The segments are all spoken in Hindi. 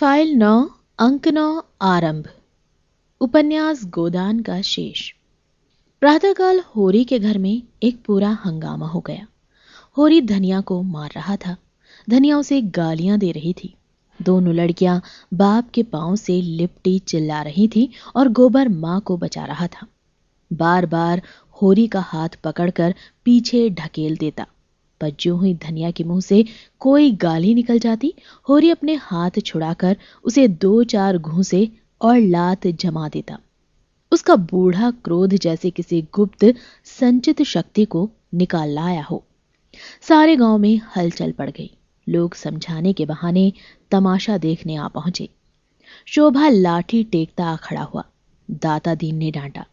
फाइल 9 अंक 9 आरंभ। उपन्यास गोदान का शेष। प्रातःकाल होरी के घर में एक पूरा हंगामा हो गया। होरी धनिया को मार रहा था। धनिया उसे गालियां दे रही थी। दोनों लड़कियां बाप के पांव से लिपटी चिल्ला रही थी और गोबर मां को बचा रहा था। बार बार होरी का हाथ पकड़कर पीछे ढकेल देता, पर ज्यों ही धनिया के मुंह से कोई गाली निकल जाती, होरी अपने हाथ छुड़ाकर उसे 2-4 घूंसे और लात जमा देता। उसका बूढ़ा क्रोध जैसे किसी गुप्त संचित शक्ति को निकाल लाया हो। सारे गांव में हलचल पड़ गई। लोग समझाने के बहाने तमाशा देखने आ पहुंचे। शोभा लाठी टेकता खड़ा हुआ। दाता दीन ने डांटा,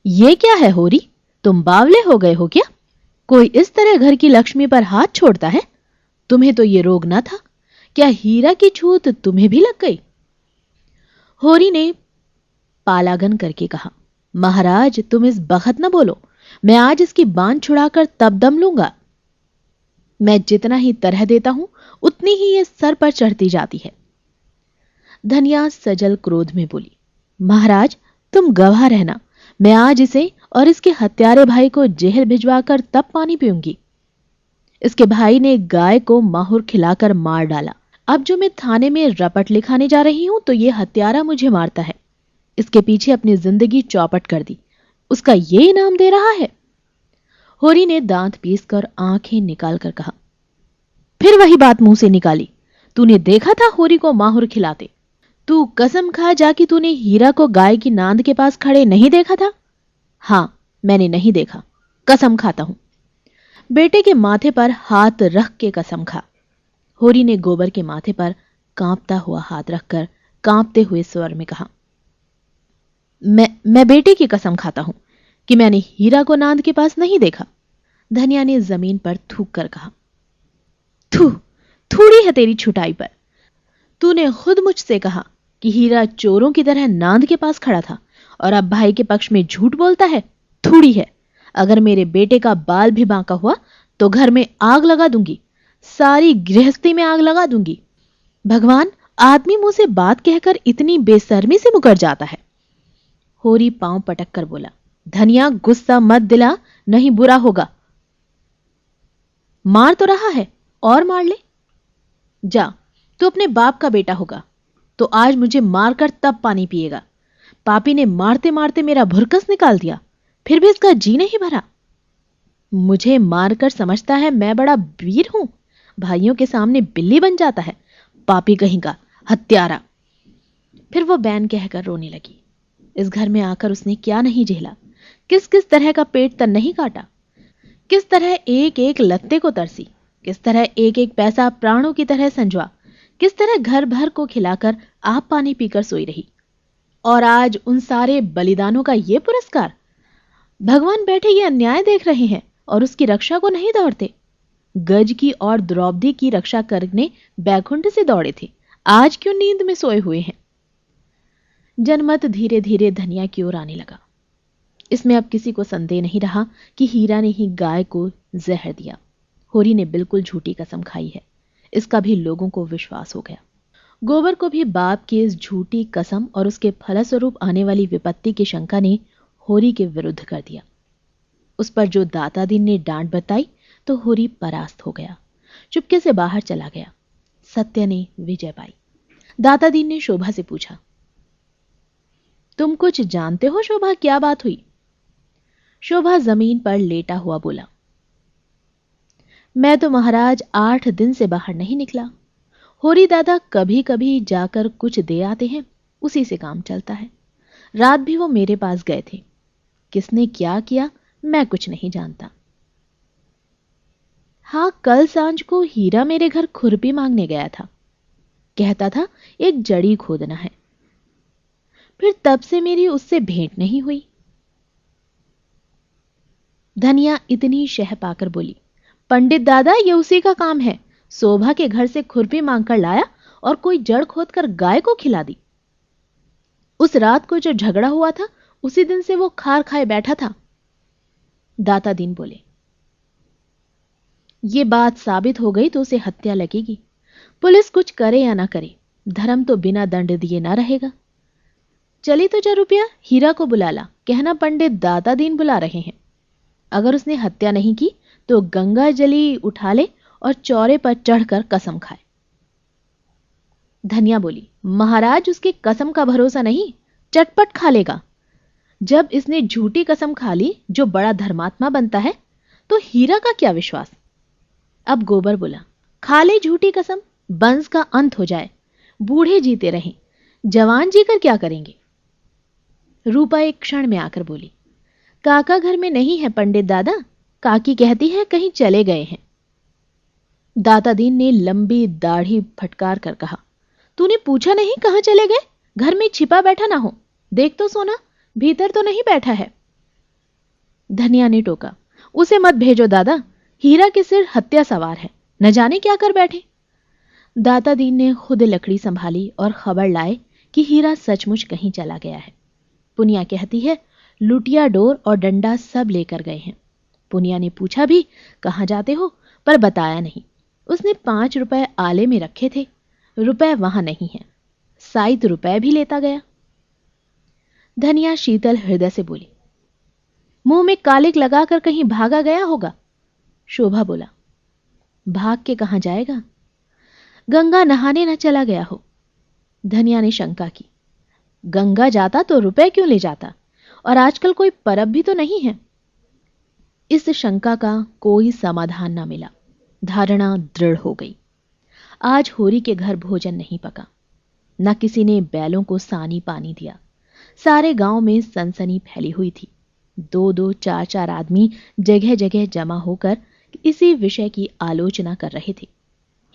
ये क्या है होरी, तुम बावले हो गए हो क्या? कोई इस तरह घर की लक्ष्मी पर हाथ छोड़ता है? तुम्हें तो ये रोग न था क्या? हीरा की छूत तुम्हें भी लग गई? होरी ने पालागन करके कहा, महाराज तुम इस बखत न बोलो, मैं आज इसकी बांध छुड़ाकर तब दम लूंगा। मैं जितना ही तरह देता हूं उतनी ही ये सर पर चढ़ती जाती है। धनिया सजल क्रोध में बोली, महाराज तुम गवाह रहना, मैं आज इसे और इसके हत्यारे भाई को जेल भिजवाकर तब पानी पीऊंगी। इसके भाई ने गाय को माहुर खिलाकर मार डाला। अब जो मैं थाने में रपट लिखाने जा रही हूं तो ये हत्यारा मुझे मारता है। इसके पीछे अपनी जिंदगी चौपट कर दी, उसका ये इनाम दे रहा है। होरी ने दांत पीसकर आंखें निकालकर कहा, फिर वही बात मुंह से निकाली। तूने देखा था होरी को माहुर खिलाते? तू कसम खा जा कि तूने हीरा को गाय की नांद के पास खड़े नहीं देखा था? हां, मैंने नहीं देखा, कसम खाता हूं। बेटे के माथे पर हाथ रख के कसम खा। होरी ने गोबर के माथे पर कांपता हुआ हाथ रखकर कांपते हुए स्वर में कहा, मैं बेटे की कसम खाता हूं कि मैंने हीरा को नांद के पास नहीं देखा। धनिया ने जमीन पर थूक कर कहा, थू, थूड़ी है तेरी छुटाई पर। तूने खुद मुझसे कहा कि हीरा चोरों की तरह नांद के पास खड़ा था और अब भाई के पक्ष में झूठ बोलता है। थूड़ी है। अगर मेरे बेटे का बाल भी बांका हुआ तो घर में आग लगा दूंगी, सारी गृहस्थी में आग लगा दूंगी। भगवान, आदमी मुंह से बात कहकर इतनी बेशर्मी से मुकर जाता है। होरी पांव पटक कर बोला, धनिया गुस्सा मत दिला, नहीं बुरा होगा। मार तो रहा है और मार ले। जा, तू अपने बाप का बेटा होगा तो आज मुझे मारकर तब पानी पिएगा। पापी ने मारते मारते मेरा भुरकस निकाल दिया, फिर भी इसका जी नहीं भरा। मुझे मारकर समझता है मैं बड़ा वीर हूं, भाइयों के सामने बिल्ली बन जाता है। पापी कहीं का, हत्यारा। फिर वो बैन कहकर रोने लगी। इस घर में आकर उसने क्या नहीं झेला, किस किस तरह का पेट तन नहीं काटा, किस तरह एक एक लत्ते को तरसी, किस तरह एक एक पैसा प्राणों की तरह संजवा, किस तरह घर भर को खिलाकर आप पानी पीकर सोई रही। और आज उन सारे बलिदानों का ये पुरस्कार? भगवान बैठे ये अन्याय देख रहे हैं और उसकी रक्षा को नहीं दौड़ते। गज की और द्रौपदी की रक्षा करने बैकुंठ से दौड़े थे, आज क्यों नींद में सोए हुए हैं? जनमत धीरे धीरे धनिया की ओर आने लगा। इसमें अब किसी को संदेह नहीं रहा कि हीरा ने ही गाय को जहर दिया। होरी ने बिल्कुल झूठी कसम खाई है, इसका भी लोगों को विश्वास हो गया। गोबर को भी बाप की इस झूठी कसम और उसके फलस्वरूप आने वाली विपत्ति की शंका ने होरी के विरुद्ध कर दिया। उस पर जो दाता दीन ने डांट बताई तो होरी परास्त हो गया, चुपके से बाहर चला गया। सत्य ने विजय पाई। दाता दीन ने शोभा से पूछा, तुम कुछ जानते हो शोभा, क्या बात हुई? शोभा जमीन पर लेटा हुआ बोला, मैं तो महाराज 8 दिन से बाहर नहीं निकला। होरी दादा कभी कभी जाकर कुछ दे आते हैं, उसी से काम चलता है। रात भी वो मेरे पास गए थे। किसने क्या किया मैं कुछ नहीं जानता। हां, कल सांझ को हीरा मेरे घर खुरपी मांगने गया था। कहता था एक जड़ी खोदना है। फिर तब से मेरी उससे भेंट नहीं हुई। धनिया इतनी शह पाकर बोली, पंडित दादा ये उसी का काम है। शोभा के घर से खुरपी मांगकर लाया और कोई जड़ खोदकर गाय को खिला दी। उस रात को जो झगड़ा हुआ था उसी दिन से वो खार खाए बैठा था। दाता दीन बोले, ये बात साबित हो गई तो उसे हत्या लगेगी। पुलिस कुछ करे या ना करे, धर्म तो बिना दंड दिए ना रहेगा। चली तो जा रुपया, हीरा को बुला ला, कहना पंडित दाता दीन बुला रहे हैं। अगर उसने हत्या नहीं की तो गंगा जली उठा ले और चौरे पर चढ़कर कसम खाए। धनिया बोली, महाराज उसकी कसम का भरोसा नहीं, चटपट खा लेगा। जब इसने झूठी कसम खा ली जो बड़ा धर्मात्मा बनता है, तो हीरा का क्या विश्वास। अब गोबर बोला, खा ले झूठी कसम, वंश का अंत हो जाए, बूढ़े जीते रहें, जवान जीकर क्या करेंगे। रूपा एक क्षण में आकर बोली, काका घर में नहीं है पंडित दादा, काकी कहती है कहीं चले गए हैं। दाता दीन ने लंबी दाढ़ी फटकार कर कहा, तूने पूछा नहीं कहां चले गए? घर में छिपा बैठा ना हो, देख तो सोना, भीतर तो नहीं बैठा है। धनिया ने टोका, उसे मत भेजो दादा, हीरा के सिर हत्या सवार है, न जाने क्या कर बैठे। दाता दीन ने खुद लकड़ी संभाली और खबर लाए कि हीरा सचमुच कहीं चला गया है। पुनिया कहती है लुटिया डोर और डंडा सब लेकर गए हैं। पुनिया ने पूछा भी कहां जाते हो, पर बताया नहीं। उसने 5 रुपए आले में रखे थे, रुपए वहां नहीं है, 7 रुपए भी लेता गया। धनिया शीतल हृदय से बोली, मुंह में कालिक लगाकर कहीं भागा गया होगा। शोभा बोला, भाग के कहां जाएगा, गंगा नहाने न चला गया हो। धनिया ने शंका की, गंगा जाता तो रुपए क्यों ले जाता, और आजकल कोई परब भी तो नहीं है। इस शंका का कोई समाधान न मिला। धारणा दृढ़ हो गई। आज होरी के घर भोजन नहीं पका, न किसी ने बैलों को सानी पानी दिया। सारे गांव में सनसनी फैली हुई थी। 2-2, 4-4 आदमी जगह जगह जमा होकर इसी विषय की आलोचना कर रहे थे।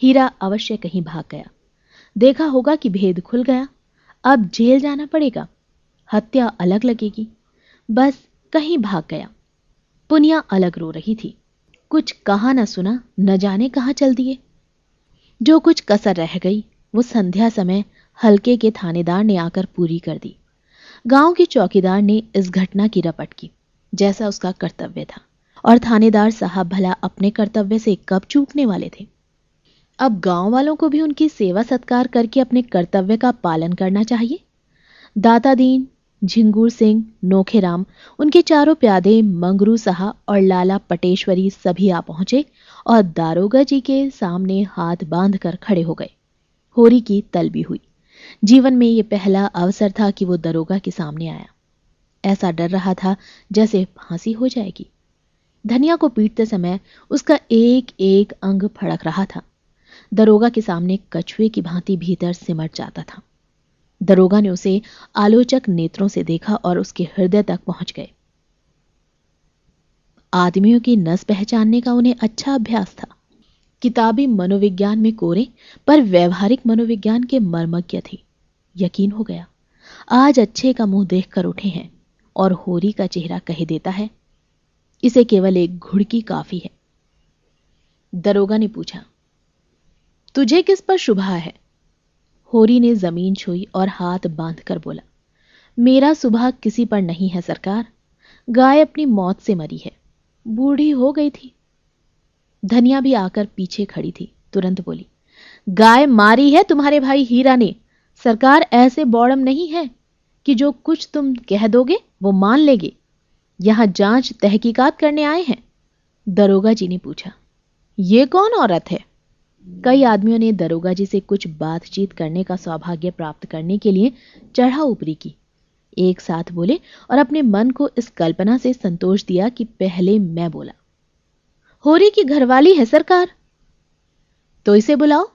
हीरा अवश्य कहीं भाग गया, देखा होगा कि भेद खुल गया, अब जेल जाना पड़ेगा, हत्या अलग लगेगी, बस कहीं भाग गया। पुनिया अलग रो रही थी, कुछ कहा न सुना, न जाने कहां चल दिए। जो कुछ कसर रह गई वो संध्या समय हल्के के थानेदार ने आकर पूरी कर दी। गांव के चौकीदार ने इस घटना की रपट की, जैसा उसका कर्तव्य था, और थानेदार साहब भला अपने कर्तव्य से कब चूकने वाले थे। अब गांव वालों को भी उनकी सेवा सत्कार करके अपने कर्तव्य का पालन करना चाहिए। दाता दीन, झिंगूर सिंह, नोखेराम, उनके चारों प्यादे, मंगरू साहा और लाला पटेश्वरी सभी आ पहुंचे और दारोगा जी के सामने हाथ बांधकर खड़े हो गए। होरी की तलबी हुई। जीवन में ये पहला अवसर था कि वो दरोगा के सामने आया। ऐसा डर रहा था जैसे फांसी हो जाएगी। धनिया को पीटते समय उसका एक एक अंग फड़क रहा था। दरोगा के सामने कछुए की भांति भीतर सिमट जाता था। दरोगा ने उसे आलोचक नेत्रों से देखा और उसके हृदय तक पहुंच गए। आदमियों की नस पहचानने का उन्हें अच्छा अभ्यास था। किताबी मनोविज्ञान में कोरे, पर व्यवहारिक मनोविज्ञान के मर्मज्ञ थे। यकीन हो गया, आज अच्छे का मुंह देखकर उठे हैं और होरी का चेहरा कह देता है, इसे केवल एक घुड़की काफी है। दरोगा ने पूछा, तुझे किस पर शुभा है? होरी ने जमीन छुई और हाथ बांधकर बोला, मेरा सुबह किसी पर नहीं है सरकार, गाय अपनी मौत से मरी है, बूढ़ी हो गई थी। धनिया भी आकर पीछे खड़ी थी, तुरंत बोली, गाय मारी है तुम्हारे भाई हीरा ने, सरकार ऐसे बौड़म नहीं है कि जो कुछ तुम कह दोगे वो मान लेगे। यहां जांच तहकीकात करने आए हैं। दरोगा जी ने पूछा, ये कौन औरत है? कई आदमियों ने दरोगा जी से कुछ बातचीत करने का सौभाग्य प्राप्त करने के लिए चढ़ा ऊपरी की। एक साथ बोले और अपने मन को इस कल्पना से संतोष दिया कि पहले मैं बोला, होरी की घरवाली है सरकार। तो इसे बुलाओ,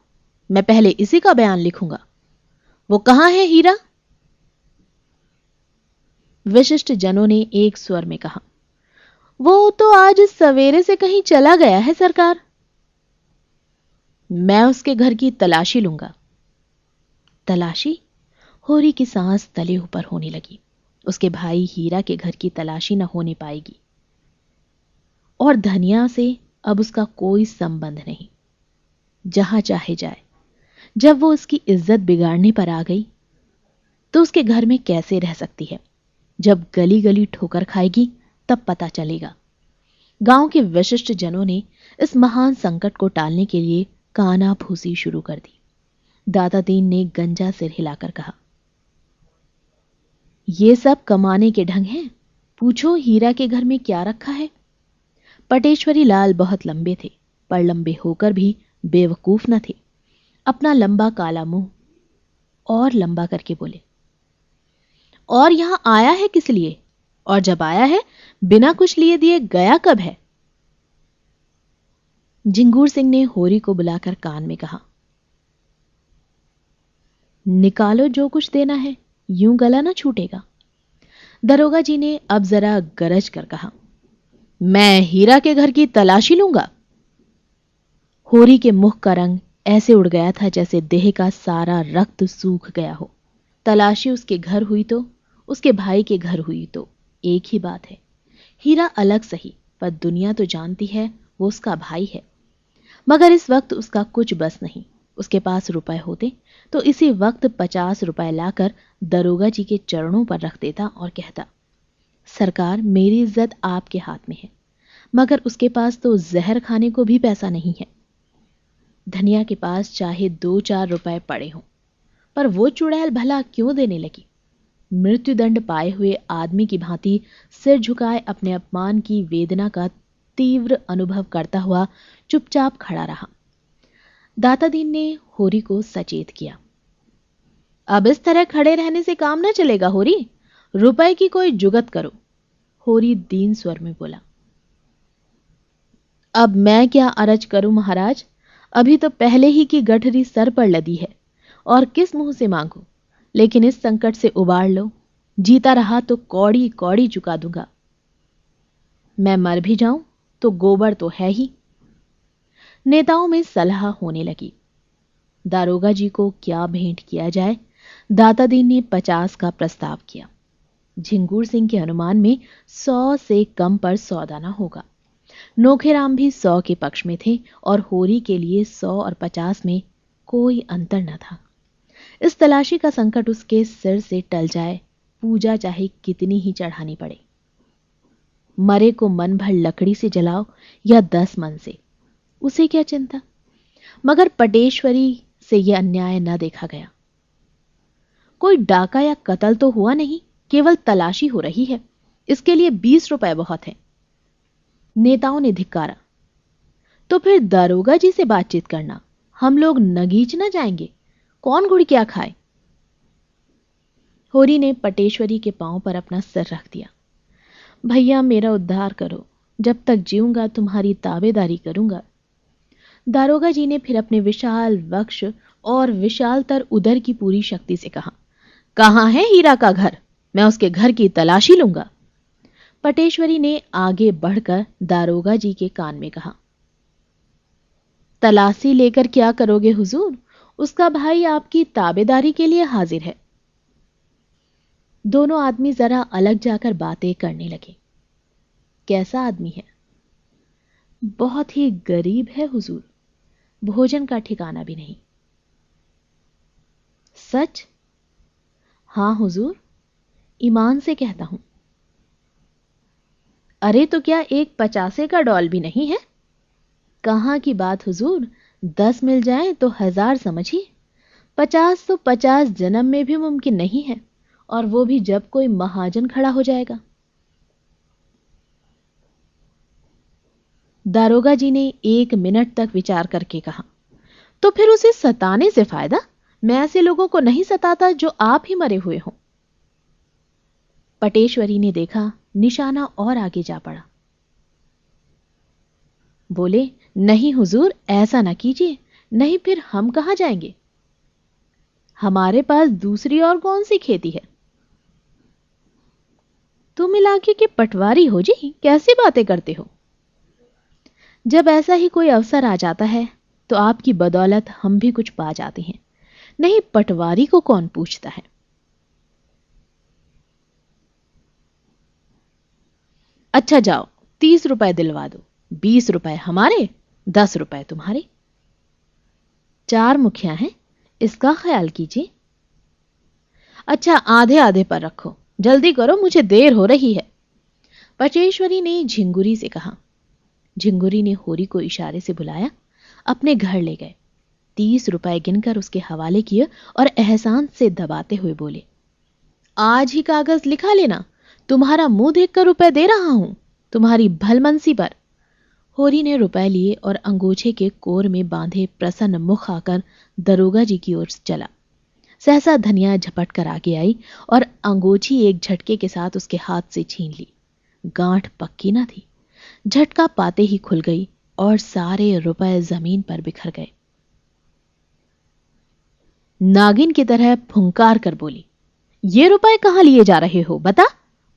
मैं पहले इसी का बयान लिखूंगा। वो कहां है हीरा? विशिष्ट जनों ने एक स्वर में कहा, वो तो आज सवेरे से कहीं चला गया है सरकार। मैं उसके घर की तलाशी लूंगा। तलाशी? होरी की सांस तले ऊपर होने लगी। उसके भाई हीरा के घर की तलाशी न होने पाएगी। और धनिया से अब उसका कोई संबंध नहीं। जहां चाहे जाए। जब वो उसकी इज्जत बिगाड़ने पर आ गई तो उसके घर में कैसे रह सकती है? जब गली गली ठोकर खाएगी तब पता चलेगा। गांव के विशिष्ट जनों ने इस महान संकट को टालने के लिए काना फूसी शुरू कर दी। दाता दीन ने गंजा सिर हिलाकर कहा। ये सब कमाने के ढंग हैं। पूछो हीरा के घर में क्या रखा है। पटेश्वरी लाल बहुत लंबे थे, पर लंबे होकर भी बेवकूफ न थे। अपना लंबा काला मुंह और लंबा करके बोले, और यहां आया है किस लिए? और जब आया है बिना कुछ लिए दिए गया कब है? झिंगूर सिंह ने होरी को बुलाकर कान में कहा, निकालो जो कुछ देना है, यूं गला ना छूटेगा। दरोगा जी ने अब जरा गरज कर कहा, मैं हीरा के घर की तलाशी लूंगा। होरी के मुख का रंग ऐसे उड़ गया था जैसे देह का सारा रक्त सूख गया हो। तलाशी उसके घर हुई तो उसके भाई के घर हुई तो एक ही बात है। हीरा अलग सही, पर दुनिया तो जानती है वो उसका भाई है। मगर इस वक्त उसका कुछ बस नहीं। उसके पास रुपए होते तो इसी वक्त 50 रुपए लाकर दरोगा जी के चरणों पर रख देता और कहता, सरकार मेरी इज्जत आपके हाथ में है। मगर उसके पास तो जहर खाने को भी पैसा नहीं है। धनिया के पास चाहे 2-4 रुपए पड़े हों, पर वो चुड़ैल भला क्यों देने लगी? मृत्युदंड पाए हुए आदमी की भांति सिर झुकाए अपने अपमान की वेदना का तीव्र अनुभव करता हुआ चुपचाप खड़ा रहा। दाता दीन ने होरी को सचेत किया, अब इस तरह खड़े रहने से काम न चलेगा होरी, रुपए की कोई जुगत करो। होरी दीन स्वर में बोला, अब मैं क्या अरज करूं महाराज, अभी तो पहले ही की गठरी सर पर लदी है और किस मुंह से मांगू। लेकिन इस संकट से उबार लो, जीता रहा तो कौड़ी कौड़ी चुका दूंगा। मैं मर भी जाऊं तो गोबर तो है ही। नेताओं में सलाह होने लगी। दारोगा जी को क्या भेंट किया जाए। दाता दीन ने 50 का प्रस्ताव किया। झिंगूर सिंह के अनुमान में 100 से कम पर सौदा न होगा। नोखेराम भी 100 के पक्ष में थे और होरी के लिए 100 और 50 में कोई अंतर न था। इस तलाशी का संकट उसके सिर से टल जाए, पूजा चाहे कितनी ही चढ़ानी पड़े। मरे को मन भर लकड़ी से जलाओ या 10 मन से, उसे क्या चिंता। मगर पटेश्वरी से यह अन्याय न देखा गया। कोई डाका या कत्ल तो हुआ नहीं, केवल तलाशी हो रही है, इसके लिए 20 रुपए बहुत हैं। नेताओं ने धिक्कारा, तो फिर दारोगा जी से बातचीत करना, हम लोग नगीच न जाएंगे, कौन गुड़ खाए। होरी ने पटेश्वरी के पांव पर अपना सिर रख दिया, भैया मेरा उद्धार करो, जब तक जीऊंगा तुम्हारी ताबेदारी करूंगा। दारोगा जी ने फिर अपने विशाल वक्ष और विशालतर उदर की पूरी शक्ति से कहा, कहां है हीरा का घर, मैं उसके घर की तलाशी लूंगा। पटेश्वरी ने आगे बढ़कर दारोगा जी के कान में कहा, तलाशी लेकर क्या करोगे हुजूर, उसका भाई आपकी ताबेदारी के लिए हाजिर है। दोनों आदमी जरा अलग जाकर बातें करने लगे। कैसा आदमी है? बहुत ही गरीब है हुजूर, भोजन का ठिकाना भी नहीं। सच? हां हुजूर, ईमान से कहता हूं। अरे तो क्या एक 50 का डॉल भी नहीं है? कहां की बात हुजूर, 10 मिल जाए तो 1000 समझिए। 50 तो 50 जन्म में भी मुमकिन नहीं है, और वो भी जब कोई महाजन खड़ा हो जाएगा। दारोगा जी ने 1 मिनट तक विचार करके कहा, तो फिर उसे सताने से फायदा, मैं ऐसे लोगों को नहीं सताता जो आप ही मरे हुए हों। पटेश्वरी ने देखा निशाना और आगे जा पड़ा। बोले, नहीं हुजूर, ऐसा ना कीजिए, नहीं फिर हम कहां जाएंगे। हमारे पास दूसरी और कौन सी खेती है। तुम इलाके के पटवारी हो जी, कैसी बातें करते हो। जब ऐसा ही कोई अवसर आ जाता है तो आपकी बदौलत हम भी कुछ पा जाते हैं, नहीं पटवारी को कौन पूछता है। अच्छा जाओ, 30 रुपए दिलवा दो, 20 रुपए हमारे, 10 रुपए तुम्हारे। 4 मुखिया हैं, इसका ख्याल कीजिए। अच्छा आधे आधे पर रखो, जल्दी करो, मुझे देर हो रही है। पटेश्वरी ने झिंगुरी से कहा। झिंगुरी ने होरी को इशारे से बुलाया, अपने घर ले गए। 30 रुपए गिनकर उसके हवाले किए और एहसान से दबाते हुए बोले, आज ही कागज लिखा लेना, तुम्हारा मुंह देखकर रुपए दे रहा हूं, तुम्हारी भलमनसी पर। होरी ने रुपए लिए और अंगूछे के कोर में बांधे प्रसन्न मुख आकर दरोगा जी की ओर चला। सहसा धनिया झपट कर आगे आई और अंगूछी एक झटके के साथ उसके हाथ से छीन ली। गांठ पक्की न थी, झटका पाते ही खुल गई और सारे रुपए जमीन पर बिखर गए। नागिन की तरह फुंकार कर बोली, ये रुपए कहां लिए जा रहे हो बता?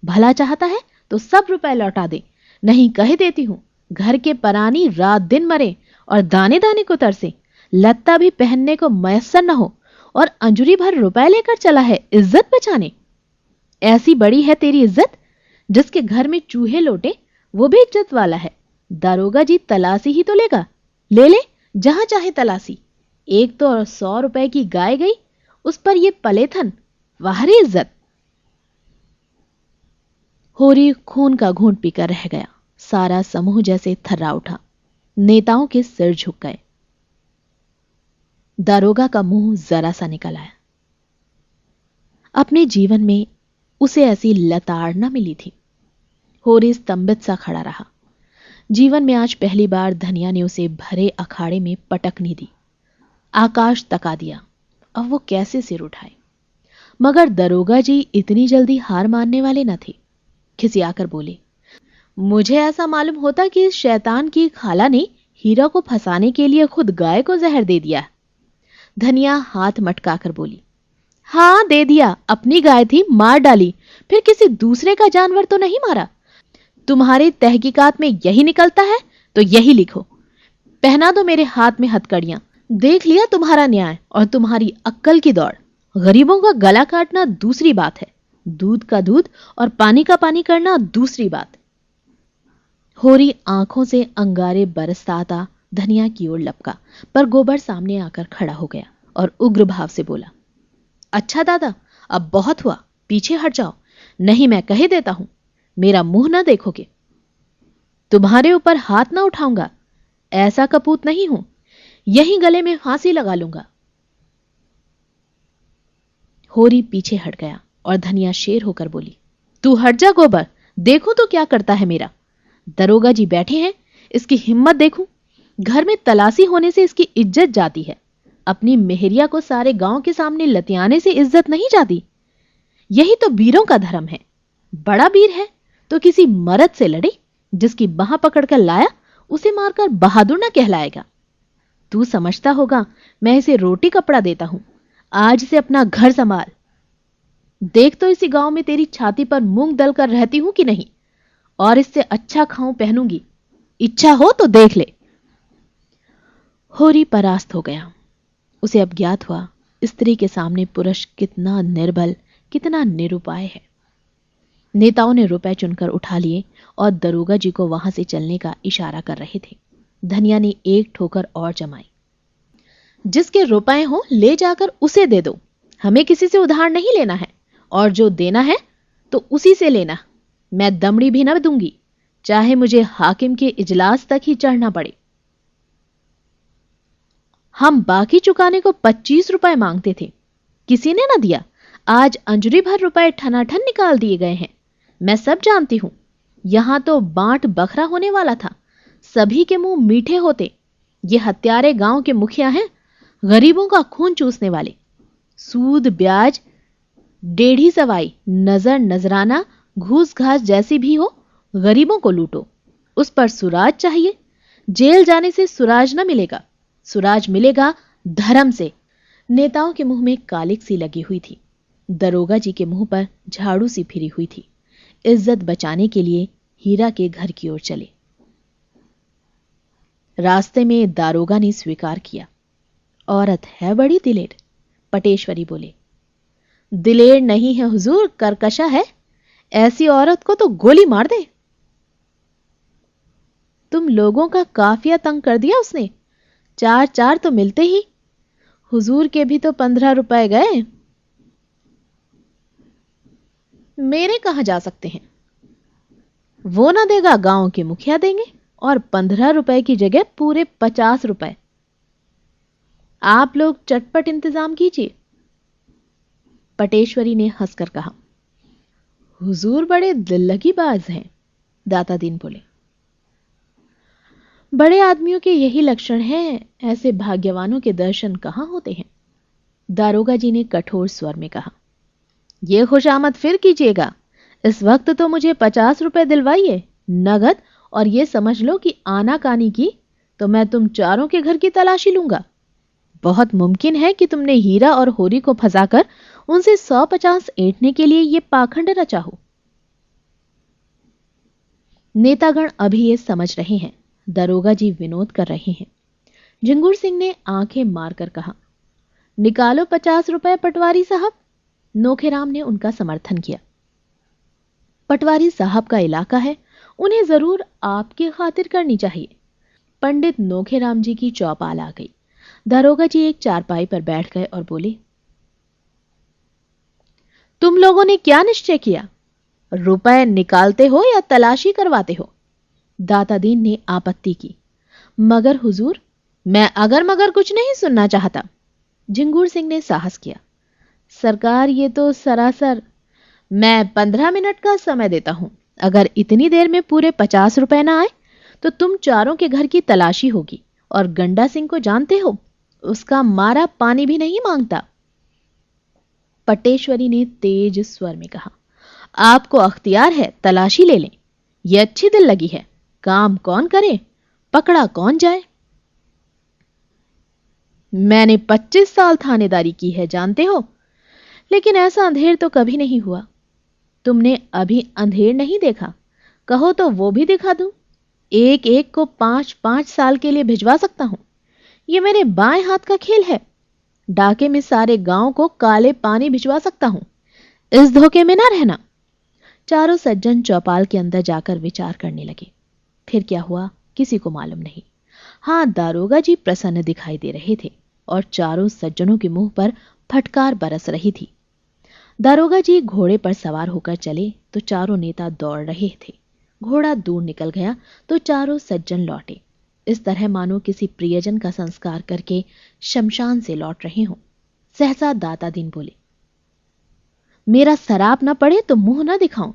भला चाहता है तो सब रुपए लौटा दे, नहीं कह देती हूं घर के परानी रात दिन मरे और दाने दाने को तरसे, लत्ता भी पहनने को मयस्सर न हो और अंजुरी भर रुपए लेकर चला है इज्जत बचाने। ऐसी बड़ी है तेरी इज्जत, जिसके घर में चूहे लोटे वो भी इज्जत वाला है। दारोगा जी तलाशी ही तो लेगा, ले ले जहां चाहे तलाशी। एक तो 100 रुपए की गाय गई, उस पर ये पलेथन, वाहरी इज्जत। होरी खून का घूंट पीकर रह गया। सारा समूह जैसे थर्रा उठा, नेताओं के सिर झुक गए। दारोगा का मुंह जरा सा निकल आया। अपने जीवन में उसे ऐसी लताड़ न मिली थी। होरी स्तंभित सा खड़ा रहा। जीवन में आज पहली बार धनिया ने उसे भरे अखाड़े में पटकनी दी, आकाश तका दिया। अब वो कैसे सिर उठाए? मगर दरोगा जी इतनी जल्दी हार मानने वाले न थे। खिसियाकर बोले, मुझे ऐसा मालूम होता कि इस शैतान की खाला ने हीरा को फंसाने के लिए खुद गाय को जहर दे दिया। धनिया हाथ मटकाकर बोली, हां दे दिया, अपनी गाय थी मार डाली, फिर किसी दूसरे का जानवर तो नहीं मारा। तुम्हारी तहकीकात में यही निकलता है तो यही लिखो। पहना दो मेरे हाथ में हथकड़ियां, देख लिया तुम्हारा न्याय और तुम्हारी अक्कल की दौड़। गरीबों का गला काटना दूसरी बात है, दूध का दूध और पानी का पानी करना दूसरी बात। होरी आंखों से अंगारे बरसाता धनिया की ओर लपका, पर गोबर सामने आकर खड़ा हो गया और उग्र भाव से बोला, अच्छा दादा, अब बहुत हुआ, पीछे हट जाओ, नहीं मैं कह देता हूं, मेरा मुंह ना देखोगे। तुम्हारे ऊपर हाथ ना उठाऊंगा, ऐसा कपूत नहीं हूं, यहीं गले में फांसी लगा लूंगा। होरी पीछे हट गया और धनिया शेर होकर बोली, तू हट जा गोबर, देखो तो क्या करता है मेरा। दरोगा जी बैठे हैं, इसकी हिम्मत देखूं। घर में तलाशी होने से इसकी इज्जत जाती है, अपनी मेहरिया को सारे गांव के सामने लतियाने से इज्जत नहीं जाती। यही तो वीरों का धर्म है। बड़ा वीर है तो किसी मर्द से लड़े, जिसकी बाह पकड़कर लाया उसे मारकर बहादुर न कहलाएगा। तू समझता होगा मैं इसे रोटी कपड़ा देता हूं, आज से अपना घर संभाल। देख तो इसी गांव में तेरी छाती पर मूंग दलकर रहती हूं कि नहीं, और इससे अच्छा खाऊं पहनूंगी, इच्छा हो तो देख ले। होरी परास्त हो गया। उसे अब ज्ञात हुआ स्त्री के सामने पुरुष कितना निर्बल, कितना निरुपाय है। नेताओं ने रुपए चुनकर उठा लिए और दरोगा जी को वहां से चलने का इशारा कर रहे थे। धनिया ने एक ठोकर और जमाई, जिसके रुपए हो ले जाकर उसे दे दो, हमें किसी से उधार नहीं लेना है, और जो देना है तो उसी से लेना। मैं दमड़ी भी न दूंगी, चाहे मुझे हाकिम के इजलास तक ही चढ़ना पड़े। हम बाकी चुकाने को 25 रुपए मांगते थे, किसी ने न दिया। आज अंजुरी भर रुपए ठनाठन निकाल दिए गए हैं। मैं सब जानती हूं, यहां तो बांट बखरा होने वाला था, सभी के मुंह मीठे होते। ये हत्यारे गांव के मुखिया हैं, गरीबों का खून चूसने वाले। सूद ब्याज डेढ़ी सवाई, नजर नजराना, घूस घास जैसी भी हो, गरीबों को लूटो। उस पर सुराज चाहिए। जेल जाने से सुराज न मिलेगा, सुराज मिलेगा धर्म से। नेताओं के मुंह में कालिक सी लगी हुई थी, दरोगा जी के मुंह पर झाड़ू सी फिरी हुई थी। इज्जत बचाने के लिए हीरा के घर की ओर चले। रास्ते में दारोगा ने स्वीकार किया, औरत है बड़ी दिलेर। पटेश्वरी बोले, दिलेर नहीं है हुजूर, करकशा है। ऐसी औरत को तो गोली मार दे। तुम लोगों का काफिया तंग कर दिया उसने, 4 तो मिलते ही। हुजूर के भी तो 15 रुपए गए, मेरे कहां जा सकते हैं। वो ना देगा, गांव के मुखिया देंगे, और 15 रुपए की जगह पूरे 50 रुपए। आप लोग चटपट इंतजाम कीजिए। पटेश्वरी ने हंसकर कहा। हुजूर बड़े दिल्लगी बाज हैं, दाता दीन बोले। बड़े आदमियों के यही लक्षण हैं, ऐसे भाग्यवानों के दर्शन कहां होते हैं, दारोगा जी ने कठोर स्वर में कहा। यह खुशामद फिर कीजिएगा। इस वक्त तो मुझे 50 रुपए दिलवाइए नगद, और यह समझ लो कि आनाकानी की तो मैं तुम चारों के घर की तलाशी लूंगा। बहुत मुमकिन है कि तुमने हीरा और होरी को फंसाकर उनसे 150 ऐंठने के लिए यह पाखंड रचा हो। नेतागण अभी ये समझ रहे हैं, दरोगा जी विनोद कर रहे हैं। झिंगुर सिंह ने आंखें मारकर कहा, निकालो 50 रुपए पटवारी साहब। नोखेराम ने उनका समर्थन किया। पटवारी साहब का इलाका है, उन्हें जरूर आपकी खातिर करनी चाहिए। पंडित नोखेराम जी की चौपाल आ गई। दरोगा जी एक चारपाई पर बैठ गए और बोले, तुम लोगों ने क्या निश्चय किया? रुपए निकालते हो या तलाशी करवाते हो? दाता दीन ने आपत्ति की। मगर हुजूर, मैं अगर मगर कुछ नहीं सुनना चाहता। झिंगूर सिंह ने साहस किया। सरकार, ये तो सरासर। मैं 15 मिनट का समय देता हूं। अगर इतनी देर में पूरे 50 रुपए ना आए तो तुम चारों के घर की तलाशी होगी। और गंडा सिंह को जानते हो, उसका मारा पानी भी नहीं मांगता। पटेश्वरी ने तेज स्वर में कहा, आपको अख्तियार है, तलाशी ले लें। यह अच्छी दिल लगी है। काम कौन करे, पकड़ा कौन जाए। मैंने 25 साल थानेदारी की है, जानते हो, लेकिन ऐसा अंधेर तो कभी नहीं हुआ। तुमने अभी अंधेर नहीं देखा? कहो तो वो भी दिखा दूं। एक एक को 5-5 साल के लिए भिजवा सकता हूं। ये मेरे बाएं हाथ का खेल है। डाके में सारे गांव को काले पानी भिजवा सकता हूं। इस धोखे में ना रहना। चारों सज्जन चौपाल के अंदर जाकर विचार करने लगे। फिर क्या हुआ किसी को मालूम नहीं। हां, दारोगा जी प्रसन्न दिखाई दे रहे थे और चारों सज्जनों के मुंह पर फटकार बरस रही थी। दारोगा जी घोड़े पर सवार होकर चले तो चारों नेता दौड़ रहे थे। घोड़ा दूर निकल गया तो चारों सज्जन लौटे। इस तरह मानो किसी प्रियजन का संस्कार करके शमशान से लौट रहे हों। सहसा दाता दीन बोले, मेरा सराप न पड़े तो मुंह न दिखाऊं।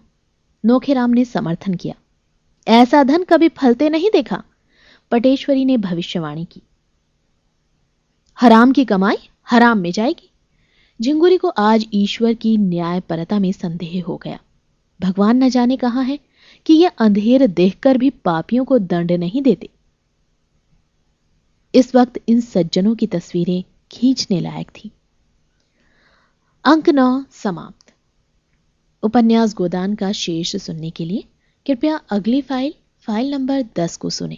नोखेराम ने समर्थन किया। ऐसा धन कभी फलते नहीं देखा। पटेश्वरी ने भविष्यवाणी की। हराम की कमाई हराम में जाएगी। झिंगुरी को आज ईश्वर की न्यायपरता में संदेह हो गया। भगवान न जाने कहा है कि यह अंधेर देखकर भी पापियों को दंड नहीं देते। इस वक्त इन सज्जनों की तस्वीरें खींचने लायक थी। अंक 9 समाप्त। उपन्यास गोदान का शेष सुनने के लिए कृपया अगली फाइल नंबर 10 को सुनें।